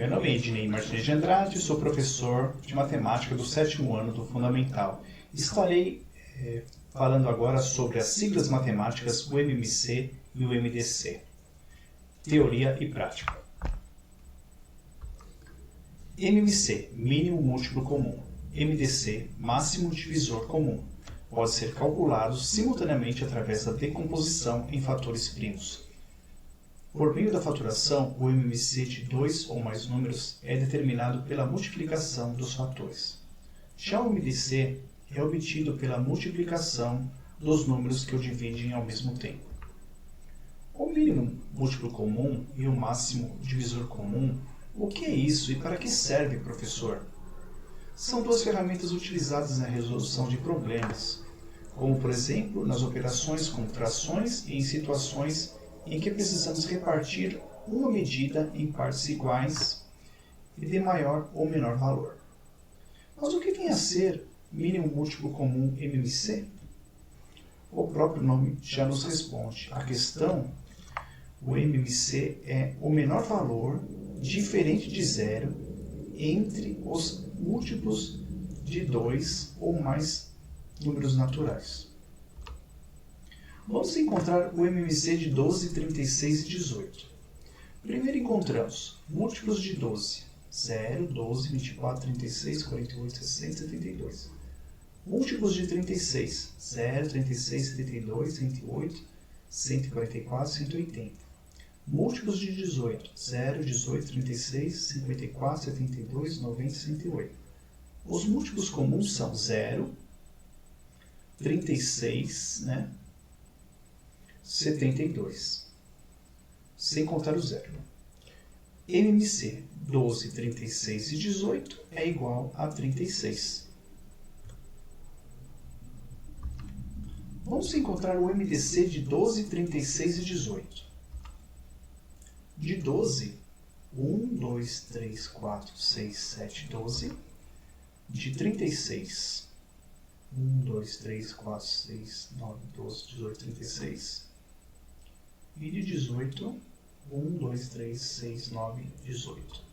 Meu nome é Ednei Martins de Andrade, sou professor de matemática do 7º ano do Fundamental. Estarei falando agora sobre as siglas matemáticas, o MMC e o MDC. Teoria e prática. MMC, mínimo múltiplo comum. MDC, máximo divisor comum. Pode ser calculado simultaneamente através da decomposição em fatores primos. Por meio da faturação, o MMC de dois ou mais números é determinado pela multiplicação dos fatores. Já o MDC é obtido pela multiplicação dos números que o dividem ao mesmo tempo. O mínimo múltiplo comum e o máximo divisor comum, o que é isso e para que serve, professor? São duas ferramentas utilizadas na resolução de problemas, como por exemplo nas operações com frações e em situações em que precisamos repartir uma medida em partes iguais e de maior ou menor valor. Mas o que vem a ser mínimo múltiplo comum MMC? O próprio nome já nos responde. A questão, o MMC é o menor valor diferente de zero entre os múltiplos de 2 ou mais números naturais. Vamos encontrar o MMC de 12, 36 e 18. Primeiro encontramos múltiplos de 12. 0, 12, 24, 36, 48, 60, 72. Múltiplos de 36. 0, 36, 72, 108, 144, 180. Múltiplos de 18. 0, 18, 36, 54, 72, 90 e 108. Os múltiplos comuns são 0, 36, 72, sem contar o zero. MMC 12, 36 e 18 é igual a 36. Vamos encontrar o MDC de 12, 36 e 18. De 12, 1, 2, 3, 4, 6, 7, 12. De 36, 1, 2, 3, 4, 6, 9, 12, 18, 36. E de 18, 1, 2, 3, 6, 9, 18.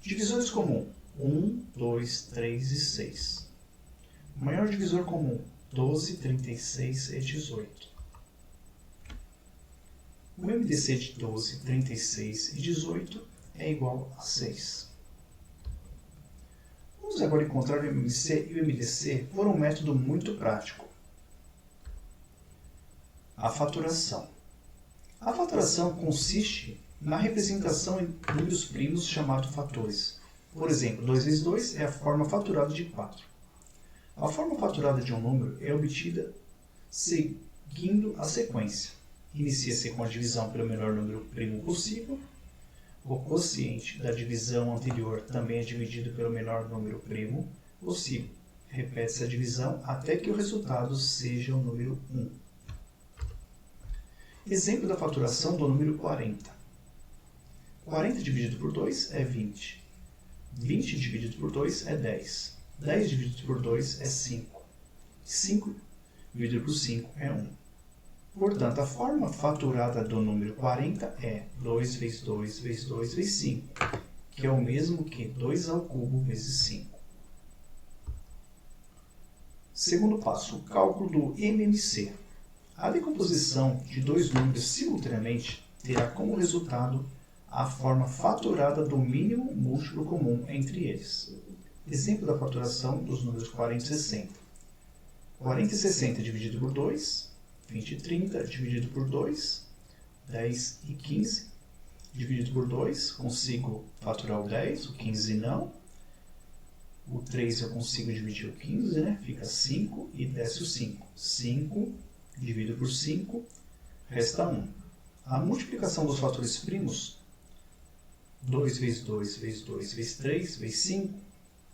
Divisores comum, 1, 2, 3 e 6. Maior divisor comum, 12, 36 e 18. O MDC de 12, 36 e 18 é igual a 6. Vamos agora encontrar o MMC e o MDC por um método muito prático. A faturação. A faturação consiste na representação em números primos chamados fatores. Por exemplo, 2 vezes 2 é a forma faturada de 4. A forma faturada de um número é obtida seguindo a sequência. Inicia-se com a divisão pelo menor número primo possível. O quociente da divisão anterior também é dividido pelo menor número primo possível. Repete-se a divisão até que o resultado seja o número 1. Exemplo da faturação do número 40. 40 dividido por 2 é 20. 20 dividido por 2 é 10. 10 dividido por 2 é 5. 5 dividido por 5 é 1. Portanto, a forma faturada do número 40 é 2 vezes 2 vezes 2 vezes 5, que é o mesmo que 2 ao cubo vezes 5. Segundo passo, o cálculo do MMC. A decomposição de dois números simultaneamente terá como resultado a forma faturada do mínimo múltiplo comum entre eles. Exemplo da faturação dos números 40 e 60. 40 e 60 dividido por 2, 20 e 30 dividido por 2, 10 e 15 dividido por 2, consigo faturar o 10, o 15 não. O 3 eu consigo dividir o 15, fica 5 e desce o 5. 5 dividido por 5, resta 1. A multiplicação dos fatores primos, 2 vezes 2 vezes 2 vezes 3 vezes 5,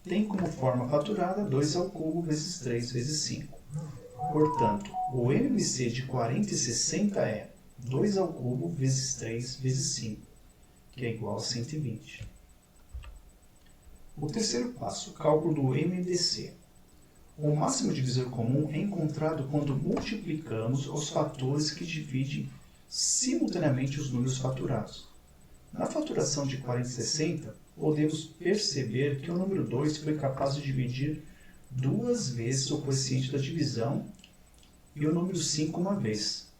tem como forma faturada 2 ao cubo vezes 3 vezes 5. Portanto, o MMC de 40 e 60 é 2 ao cubo vezes 3 vezes 5, que é igual a 120. O terceiro passo, cálculo do MDC. O máximo divisor comum é encontrado quando multiplicamos os fatores que dividem simultaneamente os números faturados. Na faturação de 40 e 60, podemos perceber que o número 2 foi capaz de dividir 2 vezes o coeficiente da divisão e o número 5 uma vez.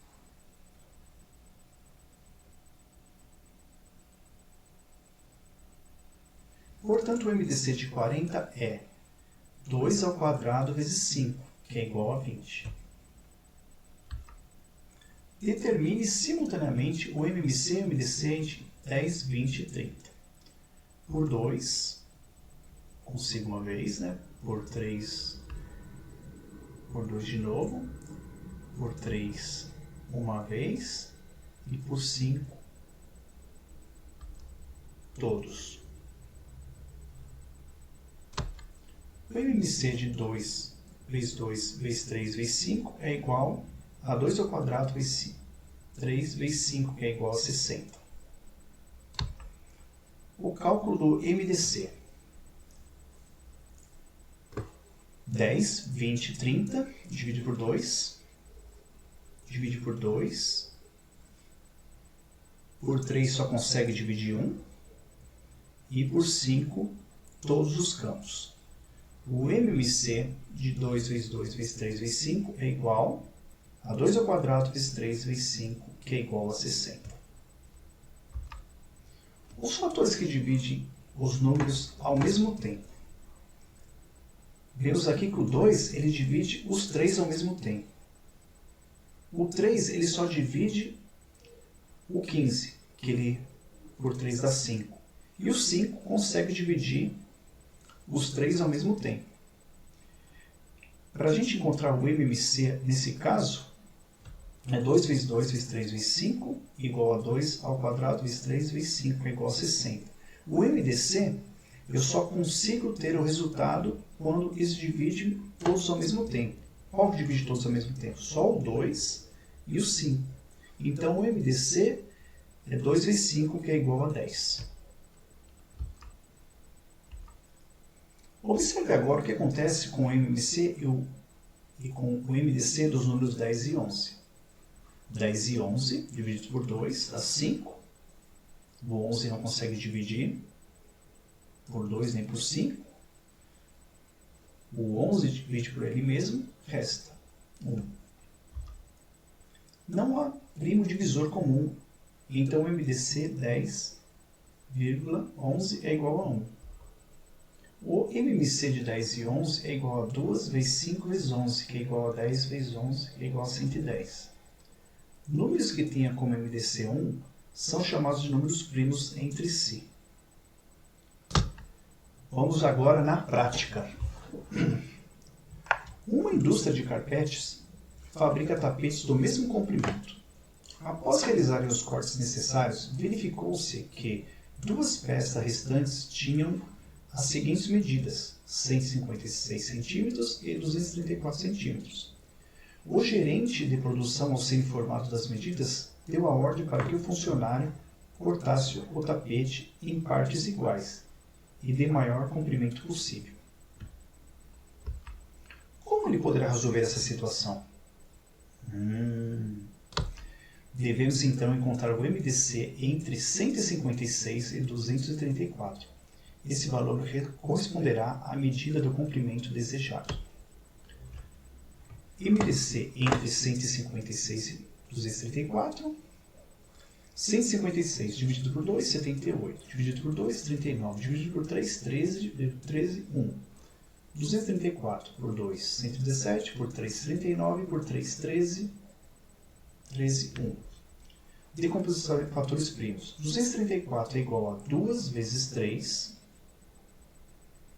Portanto, o MDC de 40 é 2 ao quadrado vezes 5, que é igual a 20. Determine simultaneamente o MMC e o MDC de 10, 20 e 30. Por 2, consigo uma vez, né? Por 3, por 2 de novo. Por 3, uma vez. E por 5, todos. O MMC de 2 vezes 2 vezes 3 vezes 5 é igual a 2 ao quadrado vezes 3 vezes 5, que é igual a 60. O cálculo do MDC. 10, 20, 30, divide por 2. Divide por 2. Por 3 só consegue dividir 1. E por 5, todos os campos. O MMC de 2 vezes 2 vezes 3 vezes 5 é igual a 2 ao quadrado vezes 3 vezes 5, que é igual a 60. Os fatores que dividem os números ao mesmo tempo. Vemos aqui que o 2 ele divide os 3 ao mesmo tempo. O 3 ele só divide o 15, que ele por 3 dá 5. E o 5 consegue dividir os 3 ao mesmo tempo. Para a gente encontrar o MMC nesse caso, é 2 vezes 2 vezes 3 vezes 5 igual a 2 ao quadrado vezes 3 vezes 5 é igual a 60. O MDC, eu só consigo ter o resultado quando eles dividem todos ao mesmo tempo. Qual que divide todos ao mesmo tempo? Só o 2 e o 5. Então o MDC é 2 vezes 5, que é igual a 10. Observe agora o que acontece com o MMC e com o MDC dos números 10 e 11. 10 e 11 dividido por 2 dá 5. O 11 não consegue dividir por 2 nem por 5. O 11 divide por ele mesmo, resta 1. Não há primo divisor comum, então o MDC 10,11 é igual a 1. O MMC de 10 e 11 é igual a 2 vezes 5 vezes 11, que é igual a 10 vezes 11, que é igual a 110. Números que tenham como MDC 1 são chamados de números primos entre si. Vamos agora na prática. Uma indústria de carpetes fabrica tapetes do mesmo comprimento. Após realizarem os cortes necessários, verificou-se que duas peças restantes tinham as seguintes medidas: 156 cm e 234 cm. O gerente de produção, ao ser informado das medidas, deu a ordem para que o funcionário cortasse o tapete em partes iguais e de maior comprimento possível. Como ele poderá resolver essa situação? Devemos então encontrar o MDC entre 156 e 234. Esse valor corresponderá à medida do comprimento desejado. MDC entre 156 e 234. 156 dividido por 2, 78. Dividido por 2, 39. Dividido por 3, 13, 1. 234 por 2, 117. Por 3, 39. Por 3, 13, 1. Decomposição de fatores primos. 234 é igual a 2 vezes 3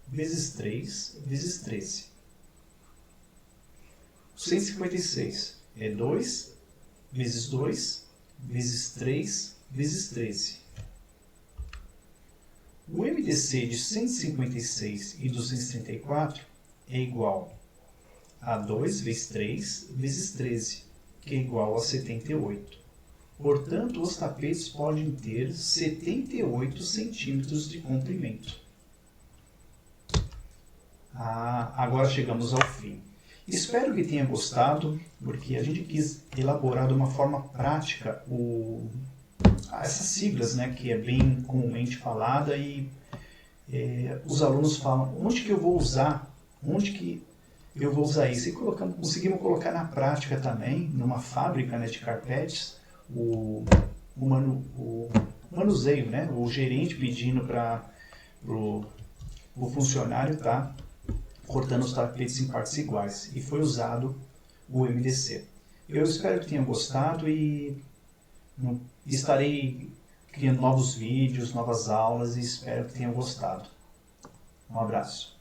vezes 3 vezes 13. 156 é 2 vezes 2 vezes 3 vezes 13. O MDC de 156 e 234 é igual a 2 vezes 3 vezes 13, que é igual a 78. Portanto, os tapetes podem ter 78 centímetros de comprimento. Agora chegamos ao fim. Espero que tenha gostado, porque a gente quis elaborar de uma forma prática essas siglas, né, que é bem comumente falada e os alunos falam, onde que eu vou usar? Onde que eu vou usar isso? E conseguimos colocar na prática também, numa fábrica, né, de carpetes, o manuseio, né, o gerente pedindo para o funcionário estar cortando os tapetes em partes iguais. E foi usado o MDC. Eu espero que tenha gostado e estarei criando novos vídeos, novas aulas e espero que tenham gostado. Um abraço.